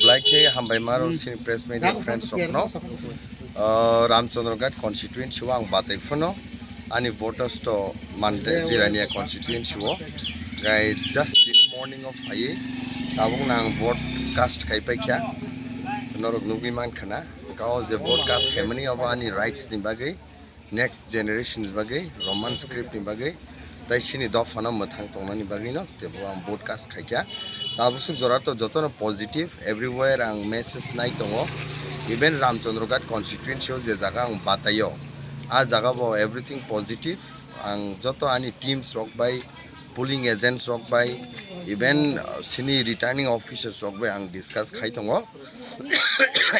Black K Hambaimar senior press media friends of no Ramchandra constituency ang batai phono ani voters to Mande Jirania constituency wo gai just in the morning of aye tabung nang vote cast kai pai kya norok nubiman khana kao je vote cast kemani of ani rights ni bagai next generations bagai roman script ni bagai tai sini dofana mathang tongnani bagai no tebo ang vote cast khai kya tabusuk jorato jotono positive everywhere ang message nai tongo even Ramchandra constituency je jaga ang batayo a jaga bo everything positive ang joto ani teams rok by polling agents rok by even sini returning officers rok by ang discuss khai tongo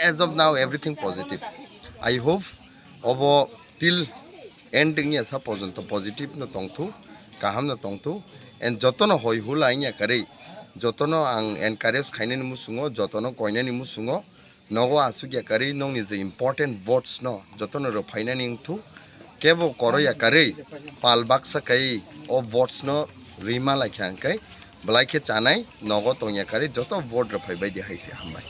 as of now everything positive I hope obo till ending ya sa porjonto positive no tongthu kaham no tongthu and jotono hoi hulai nya kare jotono ang encourage khainani musungo jotono koinani musungo nogo asugya kare nongni je important votes no jotono ro phainani ingthu kebo koroya kare palbaksa kai o votes no rima la khyang kai blai ke chanai nogo tongya kare joto vote ro phaibai di haise hambai